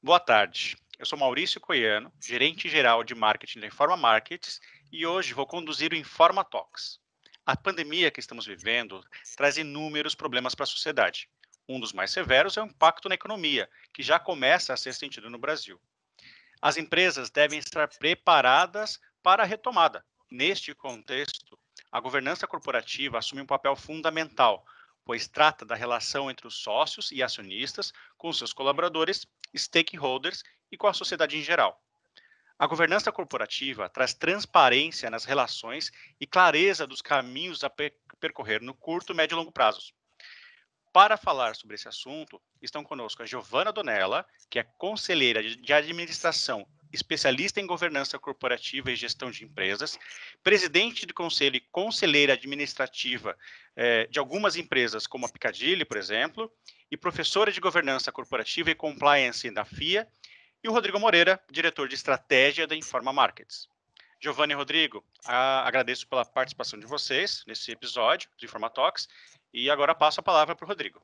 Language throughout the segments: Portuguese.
Boa tarde, eu sou Maurício Coiano, gerente-geral de marketing da Informa Markets, e hoje vou conduzir o Informa Talks. A pandemia que estamos vivendo traz inúmeros problemas para a sociedade. Um dos mais severos é o impacto na economia, que já começa a ser sentido no Brasil. As empresas devem estar preparadas para a retomada. Neste contexto, a governança corporativa assume um papel fundamental, pois trata da relação entre os sócios e acionistas com seus colaboradores, stakeholders e com a sociedade em geral. A governança corporativa traz transparência nas relações e clareza dos caminhos a percorrer no curto, médio e longo prazos. Para falar sobre esse assunto, estão conosco a Giovana Donella, que é conselheira de administração, especialista em governança corporativa e gestão de empresas, presidente de conselho e conselheira administrativa de algumas empresas, como a Piccadilly, por exemplo, e professora de governança corporativa e compliance da FIA, e o Rodrigo Moreira, diretor de estratégia da Informa Markets. Giovana e Rodrigo, agradeço pela participação de vocês nesse episódio do Informa Talks, e agora passo a palavra para o Rodrigo.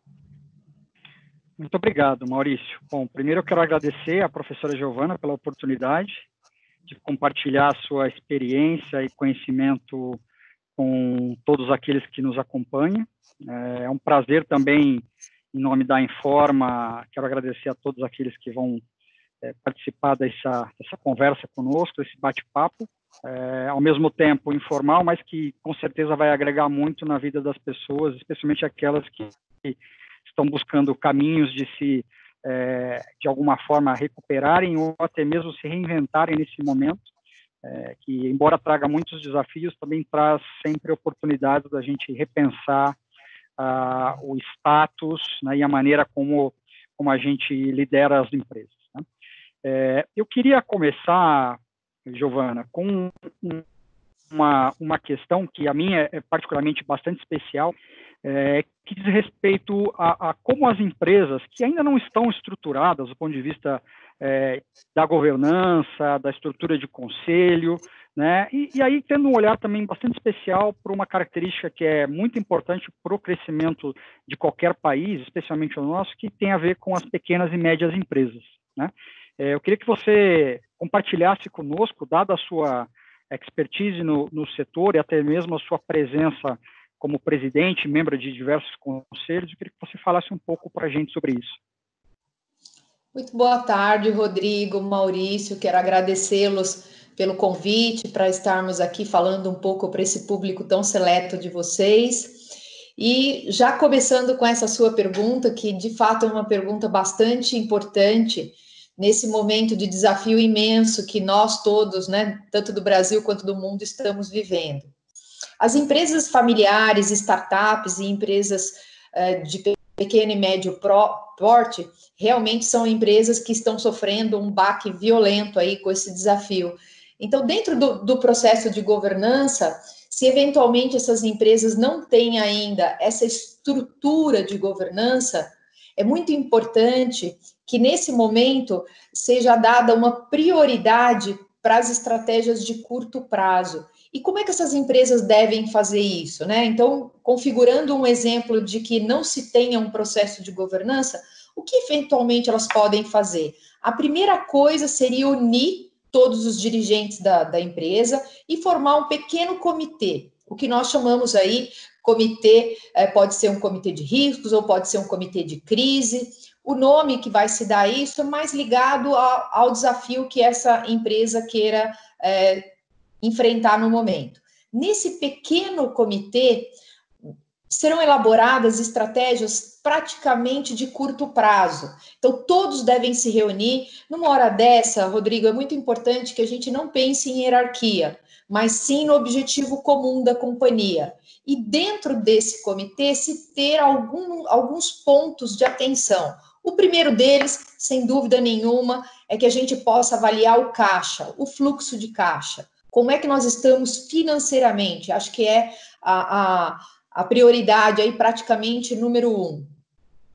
Muito obrigado, Maurício. Bom, primeiro eu quero agradecer à professora Giovana pela oportunidade de compartilhar a sua experiência e conhecimento com todos aqueles que nos acompanham. É um prazer também, em nome da Informa, quero agradecer a todos aqueles que vão participar dessa conversa conosco, desse bate-papo, ao mesmo tempo informal, mas que com certeza vai agregar muito na vida das pessoas, especialmente aquelas que estão buscando caminhos de se, de alguma forma, recuperarem ou até mesmo se reinventarem nesse momento, que, embora traga muitos desafios, também traz sempre oportunidades da gente repensar o status, né, e a maneira como a gente lidera as empresas. Eu queria começar, Giovana, com uma questão que a minha é particularmente bastante especial, que diz respeito a como as empresas que ainda não estão estruturadas do ponto de vista da governança, da estrutura de conselho, né, e aí tendo um olhar também bastante especial para uma característica que é muito importante para o crescimento de qualquer país, especialmente o nosso, que tem a ver com as pequenas e médias empresas, né? Eu queria que você compartilhasse conosco, dada a sua expertise no setor e até mesmo a sua presença como presidente, membro de diversos conselhos, eu queria que você falasse um pouco para a gente sobre isso. Muito boa tarde, Rodrigo, Maurício, quero agradecê-los pelo convite para estarmos aqui falando um pouco para esse público tão seleto de vocês. E já começando com essa sua pergunta, que de fato é uma pergunta bastante importante, nesse momento de desafio imenso que nós todos, né, tanto do Brasil quanto do mundo, estamos vivendo. As empresas familiares, startups e empresas de pequeno e médio porte, realmente são empresas que estão sofrendo um baque violento aí com esse desafio. Então, dentro do processo de governança, se eventualmente essas empresas não têm ainda essa estrutura de governança, é muito importante que nesse momento seja dada uma prioridade para as estratégias de curto prazo. E como é que essas empresas devem fazer isso, né? Então, configurando um exemplo de que não se tenha um processo de governança, o que eventualmente elas podem fazer? A primeira coisa seria unir todos os dirigentes da empresa e formar um pequeno comitê, o que nós chamamos aí comitê, pode ser um comitê de riscos ou pode ser um comitê de crise. O nome que vai se dar a isso é mais ligado ao desafio que essa empresa queira enfrentar no momento. Nesse pequeno comitê, serão elaboradas estratégias praticamente de curto prazo. Então, todos devem se reunir. Numa hora dessa, Rodrigo, é muito importante que a gente não pense em hierarquia, mas sim no objetivo comum da companhia. E dentro desse comitê, se ter alguns pontos de atenção. O primeiro deles, sem dúvida nenhuma, é que a gente possa avaliar o caixa, o fluxo de caixa. Como é que nós estamos financeiramente? Acho que é a prioridade aí praticamente número 1.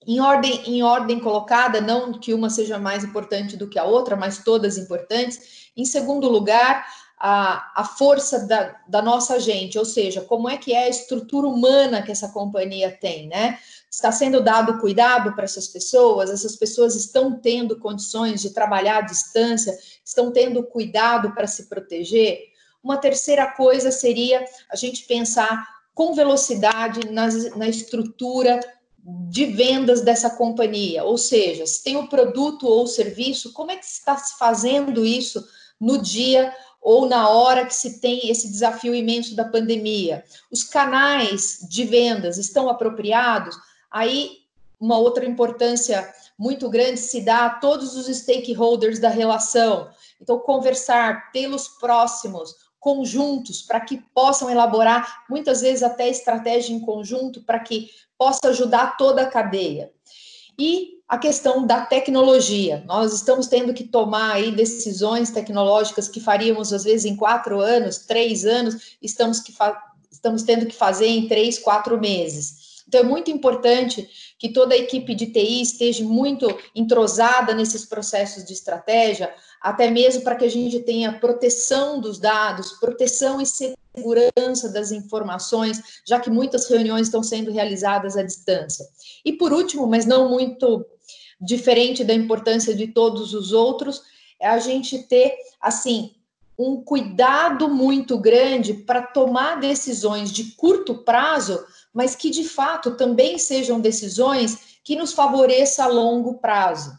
Em ordem colocada, não que uma seja mais importante do que a outra, mas todas importantes. Em segundo lugar, a força da nossa gente, ou seja, como é que é a estrutura humana que essa companhia tem, né? Está sendo dado cuidado para essas pessoas estão tendo condições de trabalhar à distância, estão tendo cuidado para se proteger. Uma terceira coisa seria a gente pensar com velocidade na estrutura de vendas dessa companhia, ou seja, se tem o produto ou o serviço, como é que está se fazendo isso no dia ou na hora que se tem esse desafio imenso da pandemia? Os canais de vendas estão apropriados? Aí, uma outra importância muito grande se dá a todos os stakeholders da relação. Então, conversar, tê-los próximos, conjuntos, para que possam elaborar, muitas vezes até estratégia em conjunto, para que possa ajudar toda a cadeia. E a questão da tecnologia. Nós estamos tendo que tomar aí decisões tecnológicas que faríamos, às vezes, em 4 anos, 3 anos, estamos tendo que fazer em 3, 4 meses. Então, é muito importante que toda a equipe de TI esteja muito entrosada nesses processos de estratégia, até mesmo para que a gente tenha proteção dos dados, proteção e segurança das informações, já que muitas reuniões estão sendo realizadas à distância. E, por último, mas não muito diferente da importância de todos os outros, é a gente ter, assim, um cuidado muito grande para tomar decisões de curto prazo, mas que, de fato, também sejam decisões que nos favoreçam a longo prazo.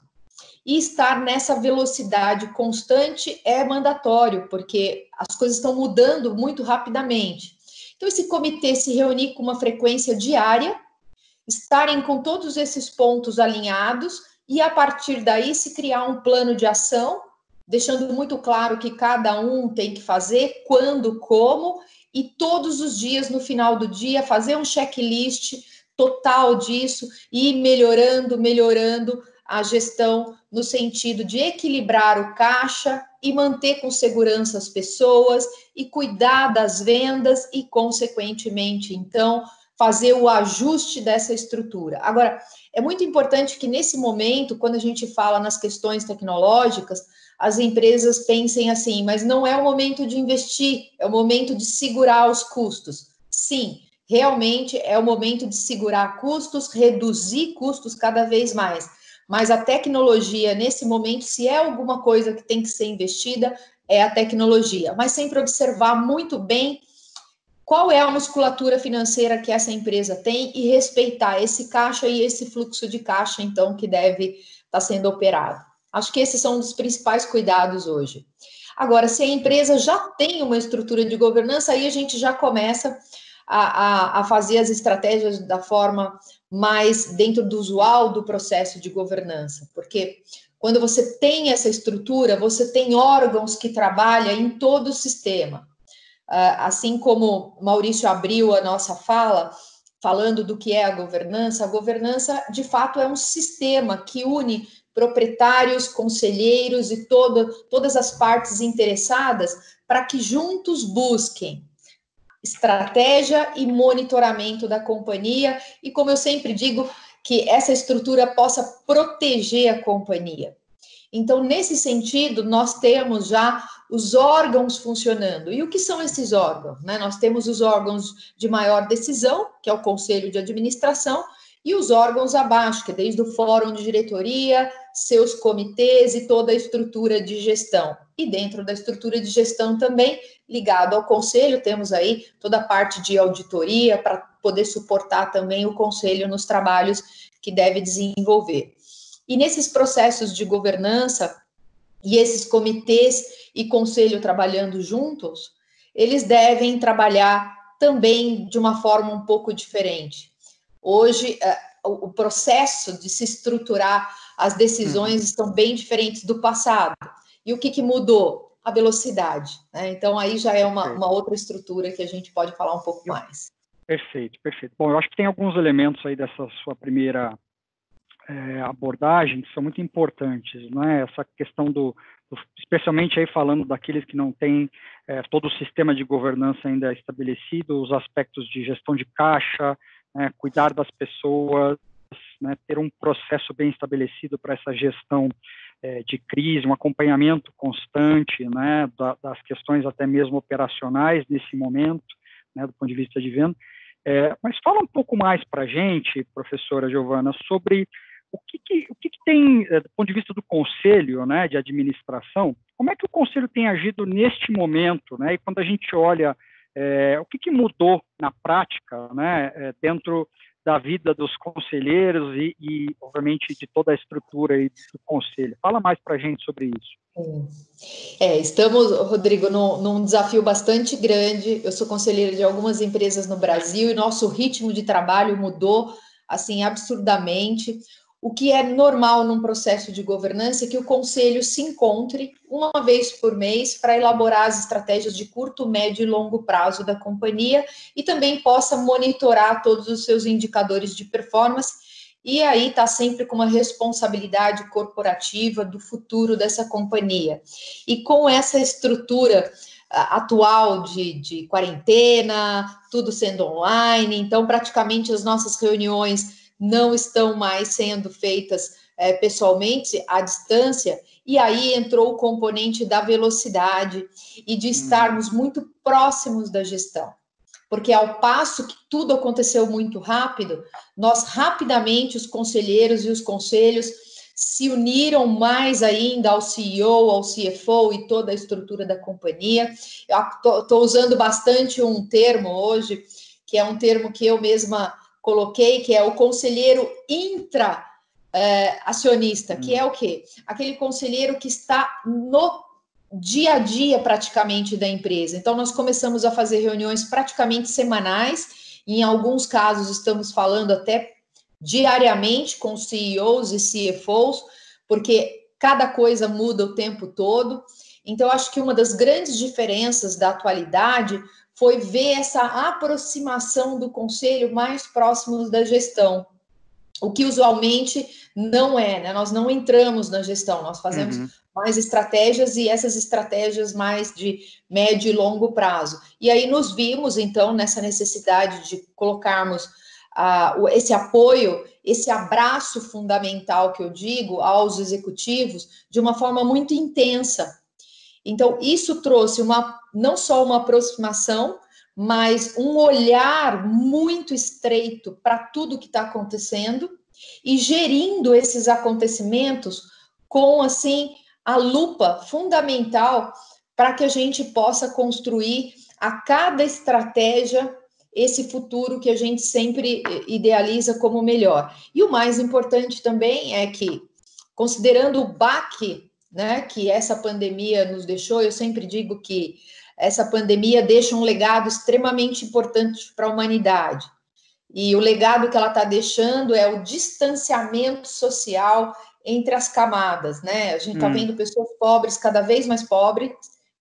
E estar nessa velocidade constante é mandatório, porque as coisas estão mudando muito rapidamente. Então, esse comitê se reunir com uma frequência diária, estarem com todos esses pontos alinhados e, a partir daí, se criar um plano de ação, deixando muito claro que cada um tem que fazer, quando, como, e todos os dias, no final do dia, fazer um checklist total disso e ir melhorando a gestão no sentido de equilibrar o caixa e manter com segurança as pessoas e cuidar das vendas e, consequentemente, então, fazer o ajuste dessa estrutura. Agora, é muito importante que, nesse momento, quando a gente fala nas questões tecnológicas, as empresas pensem assim, mas não é o momento de investir, é o momento de segurar os custos. Sim, realmente é o momento de segurar custos, reduzir custos cada vez mais. Mas a tecnologia, nesse momento, se é alguma coisa que tem que ser investida, é a tecnologia. Mas sempre observar muito bem qual é a musculatura financeira que essa empresa tem e respeitar esse caixa e esse fluxo de caixa, então, que deve estar sendo operado. Acho que esses são um dos principais cuidados hoje. Agora, se a empresa já tem uma estrutura de governança, aí a gente já começa a fazer as estratégias da forma mais dentro do usual do processo de governança, porque quando você tem essa estrutura, você tem órgãos que trabalham em todo o sistema. Assim como Maurício abriu a nossa fala, falando do que é a governança, de fato, é um sistema que une proprietários, conselheiros e todas as partes interessadas para que juntos busquem estratégia e monitoramento da companhia e, como eu sempre digo, que essa estrutura possa proteger a companhia. Então, nesse sentido, nós temos já os órgãos funcionando. E o que são esses órgãos? Nós temos os órgãos de maior decisão, que é o Conselho de Administração, e os órgãos abaixo, que é desde o Fórum de Diretoria, seus comitês e toda a estrutura de gestão. E dentro da estrutura de gestão também, ligado ao Conselho, temos aí toda a parte de auditoria para poder suportar também o Conselho nos trabalhos que deve desenvolver. E nesses processos de governança, e esses comitês e conselho trabalhando juntos, eles devem trabalhar também de uma forma um pouco diferente. Hoje, o processo de se estruturar as decisões estão bem diferentes do passado. E o que mudou? A velocidade. Então, aí já é uma outra estrutura que a gente pode falar um pouco mais. Perfeito. Bom, eu acho que tem alguns elementos aí dessa sua primeira abordagem que são muito importantes, né? Essa questão especialmente aí falando daqueles que não têm todo o sistema de governança ainda estabelecido, os aspectos de gestão de caixa, cuidar das pessoas, ter um processo bem estabelecido para essa gestão de crise, um acompanhamento constante, né, das questões até mesmo operacionais nesse momento, né, do ponto de vista de venda. Mas fala um pouco mais para a gente, professora Giovana, sobre o que tem, do ponto de vista do conselho, né, de administração, como é que o conselho tem agido neste momento, né, e quando a gente olha o que mudou na prática, né, dentro da vida dos conselheiros e, obviamente, de toda a estrutura aí do conselho. Fala mais para a gente sobre isso. Estamos, Rodrigo, num desafio bastante grande. Eu sou conselheira de algumas empresas no Brasil e nosso ritmo de trabalho mudou, assim, absurdamente. O que é normal num processo de governança é que o conselho se encontre uma vez por mês para elaborar as estratégias de curto, médio e longo prazo da companhia e também possa monitorar todos os seus indicadores de performance e aí está sempre com uma responsabilidade corporativa do futuro dessa companhia. E com essa estrutura atual de quarentena, tudo sendo online, então praticamente as nossas reuniões não estão mais sendo feitas pessoalmente, à distância, e aí entrou o componente da velocidade e de estarmos muito próximos da gestão. Porque ao passo que tudo aconteceu muito rápido, nós rapidamente, os conselheiros e os conselhos, se uniram mais ainda ao CEO, ao CFO e toda a estrutura da companhia. Eu estou usando bastante um termo hoje, que é um termo que eu mesma coloquei, que é o conselheiro intra-acionista, que é o quê? Aquele conselheiro que está no dia a dia praticamente da empresa. Então, nós começamos a fazer reuniões praticamente semanais, em alguns casos estamos falando até diariamente com CEOs e CFOs, porque cada coisa muda o tempo todo. Então, eu acho que uma das grandes diferenças da atualidade foi ver essa aproximação do conselho mais próximos da gestão, o que usualmente não é, né? Nós não entramos na gestão, nós fazemos mais estratégias e essas estratégias mais de médio e longo prazo. E aí nos vimos, então, nessa necessidade de colocarmos esse apoio, esse abraço fundamental que eu digo aos executivos de uma forma muito intensa. Então, isso trouxe não só uma aproximação, mas um olhar muito estreito para tudo que está acontecendo e gerindo esses acontecimentos com, assim, a lupa fundamental para que a gente possa construir a cada estratégia esse futuro que a gente sempre idealiza como melhor. E o mais importante também é que, considerando o baque, né, que essa pandemia nos deixou, eu sempre digo que essa pandemia deixa um legado extremamente importante para a humanidade. E o legado que ela está deixando é o distanciamento social entre as camadas, né? A gente está vendo pessoas pobres cada vez mais pobres,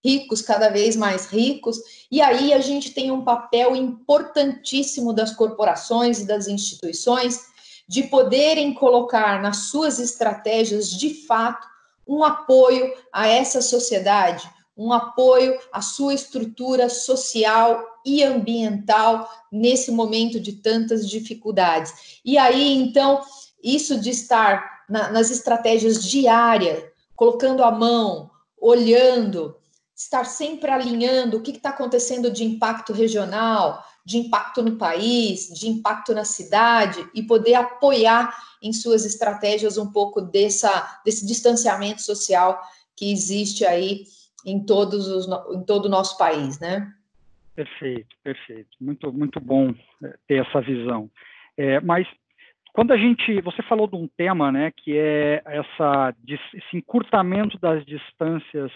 ricos cada vez mais ricos, e aí a gente tem um papel importantíssimo das corporações e das instituições de poderem colocar nas suas estratégias, de fato, um apoio a essa sociedade, um apoio à sua estrutura social e ambiental nesse momento de tantas dificuldades. E aí, então, isso de estar nas estratégias diárias, colocando a mão, olhando, estar sempre alinhando o que está acontecendo de impacto regional, de impacto no país, de impacto na cidade, e poder apoiar em suas estratégias um pouco desse distanciamento social que existe aí em todo o nosso país, né? Perfeito. Muito, muito bom ter essa visão. Mas quando você falou de um tema, né, que é esse encurtamento das distâncias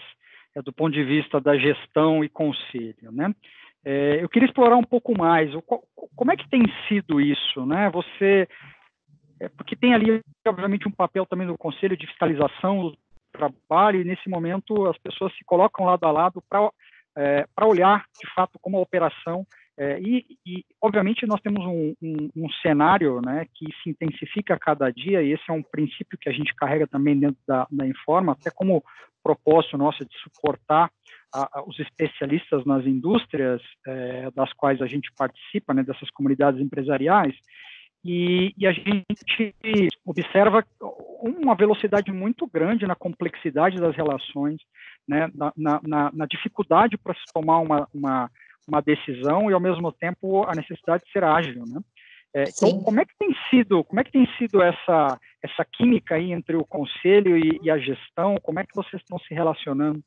do ponto de vista da gestão e conselho, né? Eu queria explorar um pouco mais. Como é que tem sido isso, né? Porque tem ali, obviamente, um papel também do conselho de fiscalização do trabalho, e nesse momento as pessoas se colocam lado a lado para olhar, de fato, como a operação, obviamente, nós temos um cenário, né, que se intensifica a cada dia, e esse é um princípio que a gente carrega também dentro da Informa, até como propósito nosso de suportar os especialistas nas indústrias das quais a gente participa, né, dessas comunidades empresariais. e a gente observa uma velocidade muito grande na complexidade das relações, né, na dificuldade para se tomar uma decisão e, ao mesmo tempo, a necessidade de ser ágil, né? Então, como é que tem sido essa química aí entre o conselho e a gestão? Como é que vocês estão se relacionando?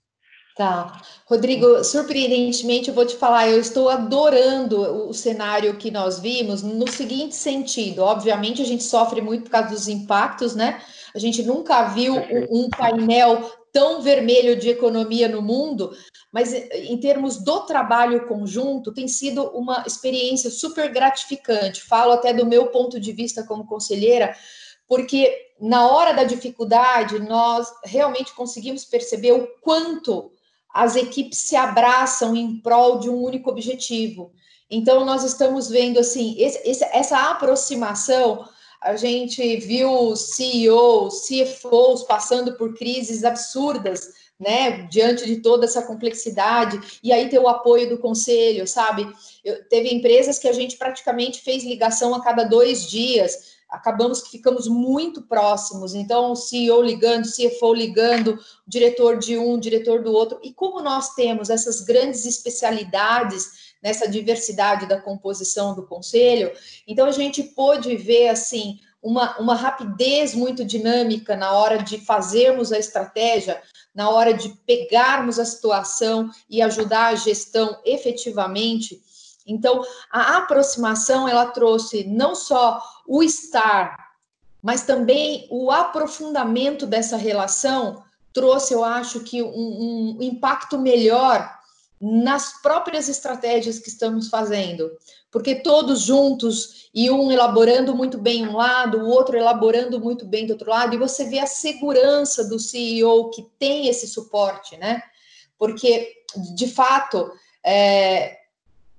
Tá. Rodrigo, surpreendentemente, eu vou te falar, eu estou adorando o cenário que nós vimos no seguinte sentido. Obviamente, a gente sofre muito por causa dos impactos, né? A gente nunca viu um painel tão vermelho de economia no mundo, mas em termos do trabalho conjunto, tem sido uma experiência super gratificante. Falo até do meu ponto de vista como conselheira, porque na hora da dificuldade, nós realmente conseguimos perceber o quanto as equipes se abraçam em prol de um único objetivo. Então, nós estamos vendo, assim, essa aproximação. A gente viu CEOs, CFOs passando por crises absurdas, né, diante de toda essa complexidade, e aí ter o apoio do conselho, sabe? Teve empresas que a gente praticamente fez ligação a cada 2 dias, acabamos que ficamos muito próximos, então o CEO ligando, o CFO ligando, o diretor de um, o diretor do outro, e como nós temos essas grandes especialidades nessa diversidade da composição do conselho, então a gente pôde ver, assim, uma rapidez muito dinâmica na hora de fazermos a estratégia, na hora de pegarmos a situação e ajudar a gestão efetivamente. Então, a aproximação, ela trouxe não só o estar, mas também o aprofundamento dessa relação trouxe, eu acho, que um impacto melhor nas próprias estratégias que estamos fazendo, porque todos juntos e um elaborando muito bem um lado, o outro elaborando muito bem do outro lado, e você vê a segurança do CEO que tem esse suporte, né? Porque, de fato,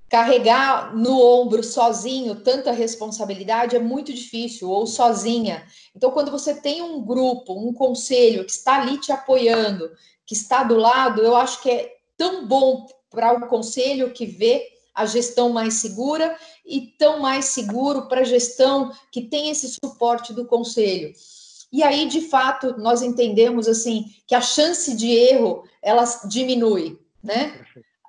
carregar no ombro sozinho tanta responsabilidade é muito difícil, ou sozinha. Então, quando você tem um grupo, um conselho que está ali te apoiando, que está do lado, eu acho que é tão bom para o conselho que vê a gestão mais segura e tão mais seguro para a gestão que tem esse suporte do conselho. E aí, de fato, nós entendemos assim que a chance de erro ela diminui, né?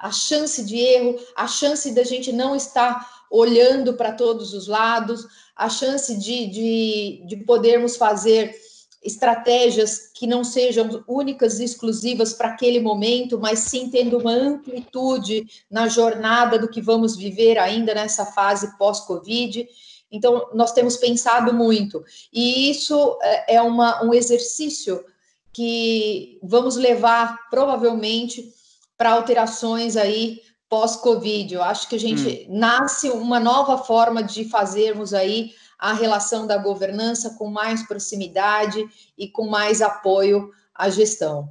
A chance de erro, a chance da gente não estar olhando para todos os lados, a chance de podermos fazer estratégias que não sejam únicas e exclusivas para aquele momento, mas sim tendo uma amplitude na jornada do que vamos viver ainda nessa fase pós-Covid. Então, nós temos pensado muito. E isso é um exercício que vamos levar, provavelmente, para alterações aí pós-Covid. Eu acho que a gente nasce uma nova forma de fazermos aí a relação da governança com mais proximidade e com mais apoio à gestão.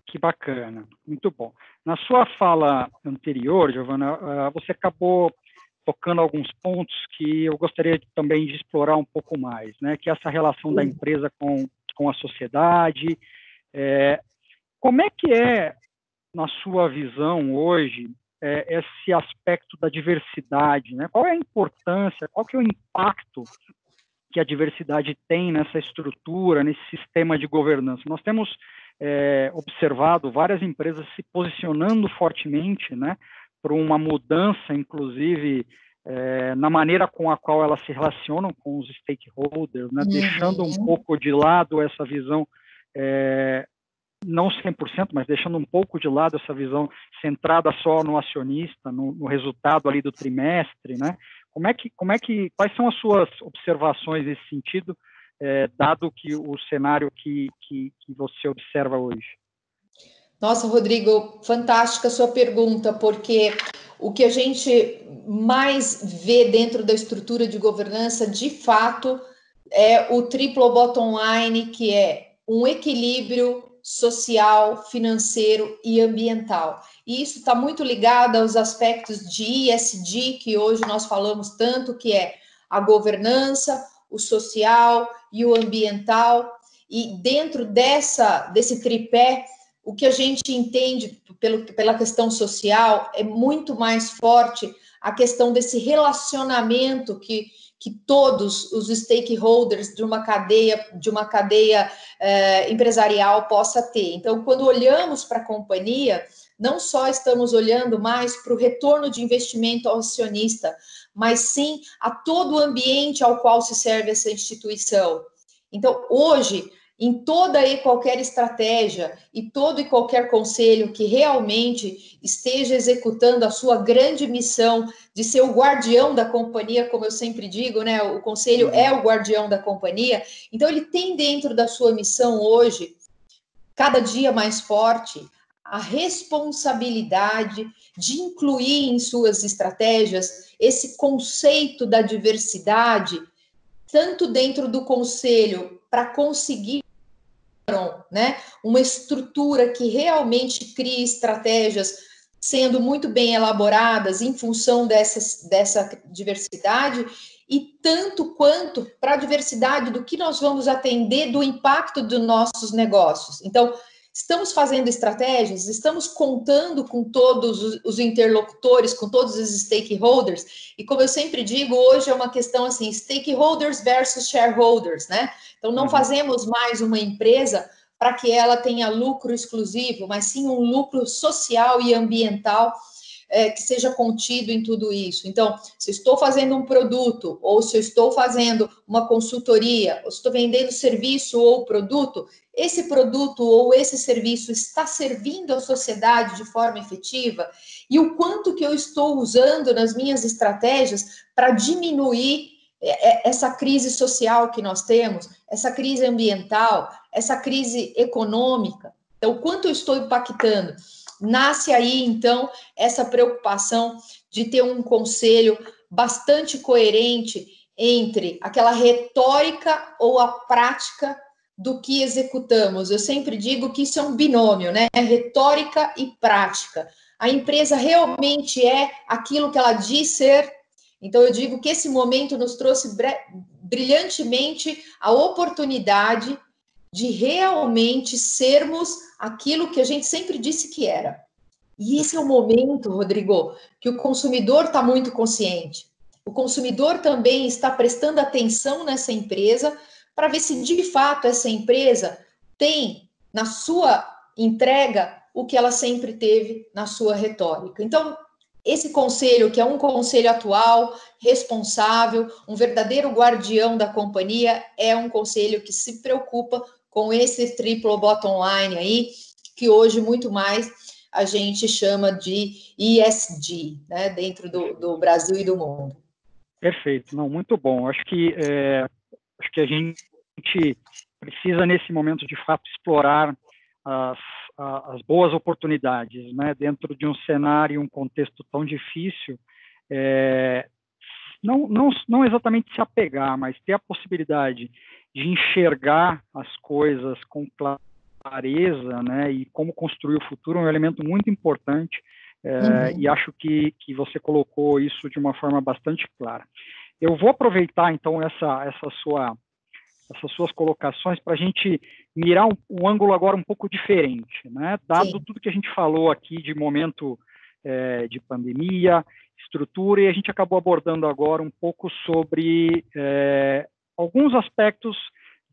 Que bacana, muito bom. Na sua fala anterior, Giovana, você acabou tocando alguns pontos que eu gostaria também de explorar um pouco mais, né? Que é essa relação da empresa com a sociedade. Como é que na sua visão hoje, esse aspecto da diversidade, né? Qual é a importância, qual que é o impacto que a diversidade tem nessa estrutura, nesse sistema de governança? Nós temos observado várias empresas se posicionando fortemente, né, para uma mudança, inclusive, na maneira com a qual elas se relacionam com os stakeholders, né, deixando um pouco de lado essa visão, não 100%, mas deixando um pouco de lado essa visão centrada só no acionista, no resultado ali do trimestre, né? Quais são as suas observações nesse sentido, dado que o cenário que você observa hoje? Nossa, Rodrigo, fantástica a sua pergunta, porque o que a gente mais vê dentro da estrutura de governança, de fato, é o triplo bottom line, que é um equilíbrio social, financeiro e ambiental. E isso está muito ligado aos aspectos de ESG, que hoje nós falamos tanto, que é a governança, o social e o ambiental. E dentro desse tripé, o que a gente entende pela questão social é muito mais forte a questão desse relacionamento que todos os stakeholders de uma cadeia empresarial possa ter. Então, quando olhamos para a companhia, não só estamos olhando mais para o retorno de investimento ao acionista, mas sim a todo o ambiente ao qual se serve essa instituição. Então, hoje, em toda e qualquer estratégia e todo e qualquer conselho que realmente esteja executando a sua grande missão de ser o guardião da companhia, como eu sempre digo, né? O conselho é o guardião da companhia. Então, ele tem dentro da sua missão hoje, cada dia mais forte, a responsabilidade de incluir em suas estratégias esse conceito da diversidade, tanto dentro do conselho, para conseguir, né, uma estrutura que realmente crie estratégias sendo muito bem elaboradas em função dessa diversidade, e tanto quanto para a diversidade do que nós vamos atender, do impacto dos nossos negócios. Então, estamos fazendo estratégias, estamos contando com todos os interlocutores, com todos os stakeholders, e como eu sempre digo, hoje é uma questão assim, stakeholders versus shareholders, né? Então, não fazemos mais uma empresa para que ela tenha lucro exclusivo, mas sim um lucro social e ambiental que seja contido em tudo isso. Então, se eu estou fazendo um produto, ou se eu estou fazendo uma consultoria, ou se estou vendendo serviço ou produto, esse produto ou esse serviço está servindo à sociedade de forma efetiva, e o quanto que eu estou usando nas minhas estratégias para diminuir essa crise social que nós temos, essa crise ambiental, essa crise econômica. Então, o quanto eu estou impactando? Nasce aí, então, essa preocupação de ter um conselho bastante coerente entre aquela retórica ou a prática do que executamos. Eu sempre digo que isso é um binômio, né? Retórica e prática. A empresa realmente é aquilo que ela diz ser. Então, eu digo que esse momento nos trouxe brilhantemente a oportunidade de realmente sermos aquilo que a gente sempre disse que era. E esse é o momento, Rodrigo, que o consumidor está muito consciente. O consumidor também está prestando atenção nessa empresa para ver se, de fato, essa empresa tem na sua entrega o que ela sempre teve na sua retórica. Então, esse conselho, que é um conselho atual, responsável, um verdadeiro guardião da companhia, é um conselho que se preocupa com esse triplo bottom line aí, que hoje muito mais a gente chama de ESG, né, dentro do Brasil e do mundo. Perfeito, não, muito bom. Acho que a gente precisa, nesse momento, de fato, explorar as boas oportunidades, né, dentro de um cenário, um contexto tão difícil, não exatamente se apegar, mas ter a possibilidade de enxergar as coisas com clareza, né, e como construir o futuro é um elemento muito importante, e acho que você colocou isso de uma forma bastante clara. Eu vou aproveitar, então, essas suas colocações para a gente mirar um ângulo agora um pouco diferente, né? Dado tudo que a gente falou aqui de momento de pandemia, estrutura, e a gente acabou abordando agora um pouco sobre alguns aspectos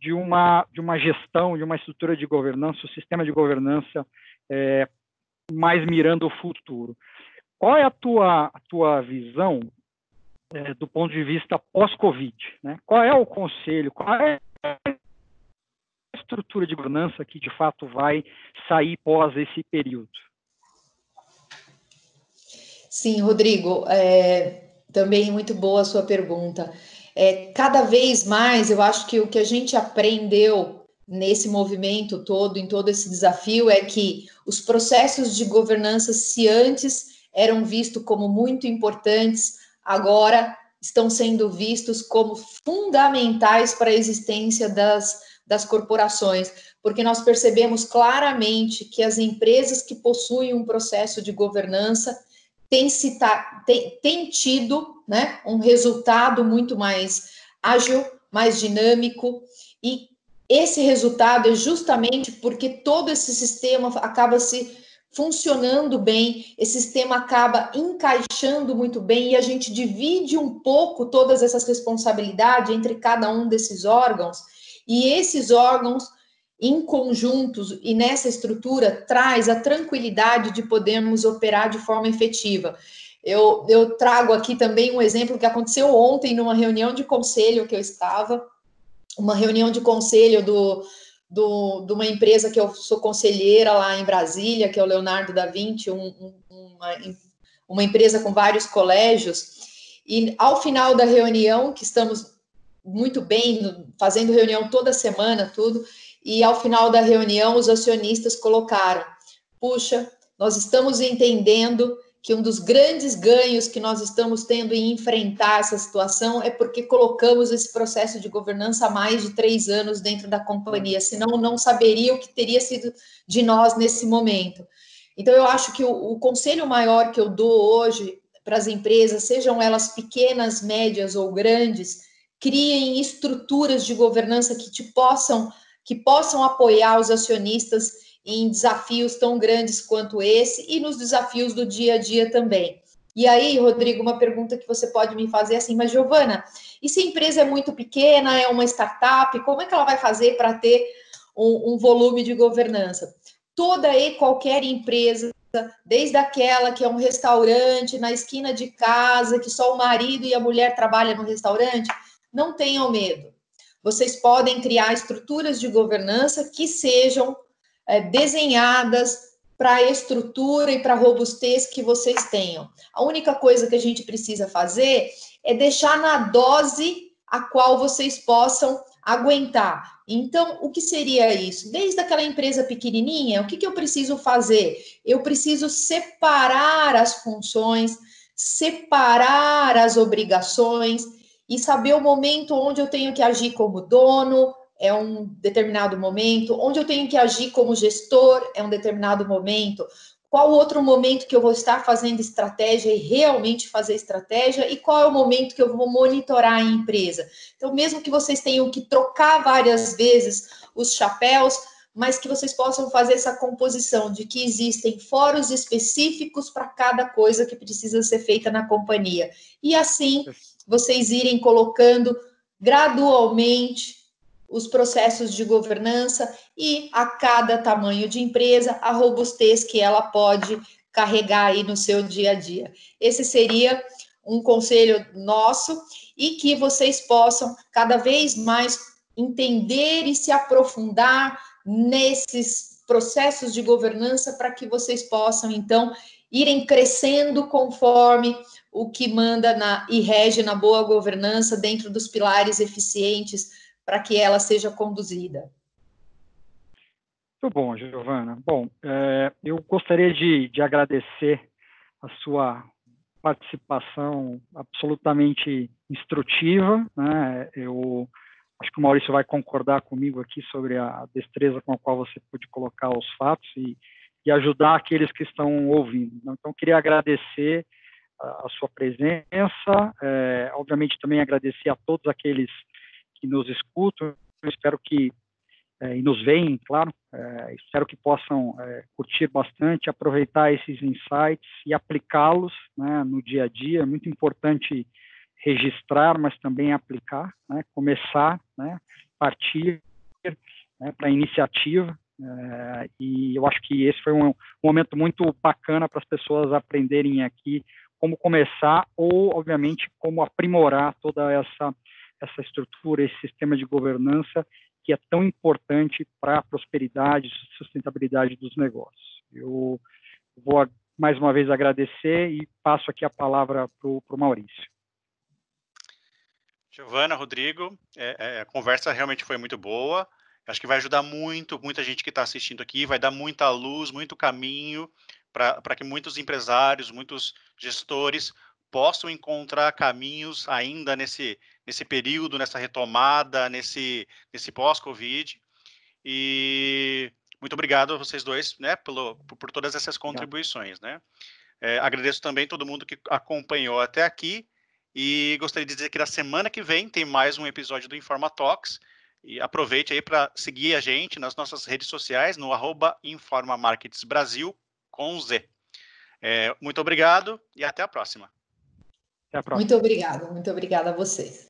de uma gestão, de uma estrutura de governança, um sistema de governança mais mirando o futuro. Qual é a tua visão do ponto de vista pós-Covid, né? Qual é o conselho, qual é a estrutura de governança que, de fato, vai sair pós esse período? Sim, Rodrigo, também muito boa a sua pergunta. Cada vez mais, eu acho que o que a gente aprendeu nesse movimento todo, em todo esse desafio, é que os processos de governança, se antes eram vistos como muito importantes, agora estão sendo vistos como fundamentais para a existência das corporações, porque nós percebemos claramente que as empresas que possuem um processo de governança têm tido, né, um resultado muito mais ágil, mais dinâmico, e esse resultado é justamente porque todo esse sistema acaba se funcionando bem, esse sistema acaba encaixando muito bem e a gente divide um pouco todas essas responsabilidades entre cada um desses órgãos, e esses órgãos em conjuntos e nessa estrutura traz a tranquilidade de podermos operar de forma efetiva. Eu trago aqui também um exemplo que aconteceu ontem numa reunião de conselho que eu estava, uma reunião de conselho de uma empresa que eu sou conselheira lá em Brasília, que é o Leonardo da Vinci, uma empresa com vários colégios, e ao final da reunião, que estamos muito bem, fazendo reunião toda semana, tudo, e ao final da reunião os acionistas colocaram, puxa, nós estamos entendendo que um dos grandes ganhos que nós estamos tendo em enfrentar essa situação é porque colocamos esse processo de governança há mais de 3 anos dentro da companhia, senão não saberia o que teria sido de nós nesse momento. Então, eu acho que o conselho maior que eu dou hoje para as empresas, sejam elas pequenas, médias ou grandes, criem estruturas de governança que possam apoiar os acionistas em desafios tão grandes quanto esse e nos desafios do dia a dia também. E aí, Rodrigo, uma pergunta que você pode me fazer assim, mas Giovana, e se a empresa é muito pequena, é uma startup, como é que ela vai fazer para ter um volume de governança? Toda e qualquer empresa, desde aquela que é um restaurante na esquina de casa, que só o marido e a mulher trabalham no restaurante, não tenham medo. Vocês podem criar estruturas de governança que sejam desenhadas para a estrutura e para a robustez que vocês tenham. A única coisa que a gente precisa fazer é deixar na dose a qual vocês possam aguentar. Então, o que seria isso? Desde aquela empresa pequenininha, o que eu preciso fazer? Eu preciso separar as funções, separar as obrigações e saber o momento onde eu tenho que agir como dono, é um determinado momento, onde eu tenho que agir como gestor, é um determinado momento, qual outro momento que eu vou estar fazendo estratégia e realmente fazer estratégia, e qual é o momento que eu vou monitorar a empresa. Então, mesmo que vocês tenham que trocar várias vezes os chapéus, mas que vocês possam fazer essa composição de que existem fóruns específicos para cada coisa que precisa ser feita na companhia. E assim, vocês irem colocando gradualmente os processos de governança e a cada tamanho de empresa, a robustez que ela pode carregar aí no seu dia a dia. Esse seria um conselho nosso e que vocês possam cada vez mais entender e se aprofundar nesses processos de governança para que vocês possam, então, irem crescendo conforme o que manda e rege na boa governança dentro dos pilares eficientes para que ela seja conduzida. Muito bom, Giovana. Bom, eu gostaria de agradecer a sua participação absolutamente instrutiva, né? Eu acho que o Maurício vai concordar comigo aqui sobre a destreza com a qual você pôde colocar os fatos e ajudar aqueles que estão ouvindo. Então, queria agradecer a sua presença, obviamente também agradecer a todos aqueles que nos escutam, eu espero que, e nos veem, claro, espero que possam curtir bastante, aproveitar esses insights e aplicá-los, né, no dia a dia. É muito importante registrar, mas também aplicar, né, começar, né, partir, né, para a iniciativa, e eu acho que esse foi um momento muito bacana para as pessoas aprenderem aqui como começar ou, obviamente, como aprimorar toda essa estrutura, esse sistema de governança que é tão importante para a prosperidade e sustentabilidade dos negócios. Eu vou mais uma vez agradecer e passo aqui a palavra para o Maurício. Giovana, Rodrigo, a conversa realmente foi muito boa. Acho que vai ajudar muita gente que está assistindo aqui, vai dar muita luz, muito caminho para que muitos empresários, muitos gestores possam encontrar caminhos ainda nesse período, nessa retomada, nesse pós-Covid. E muito obrigado a vocês dois, né, por todas essas contribuições, né? Agradeço também todo mundo que acompanhou até aqui e gostaria de dizer que na semana que vem tem mais um episódio do Informa Talks. E aproveite aí para seguir a gente nas nossas redes sociais, no @InformaMarketsBrasil, com Z. Muito obrigado e até a próxima. Até a próxima. Muito obrigada a vocês.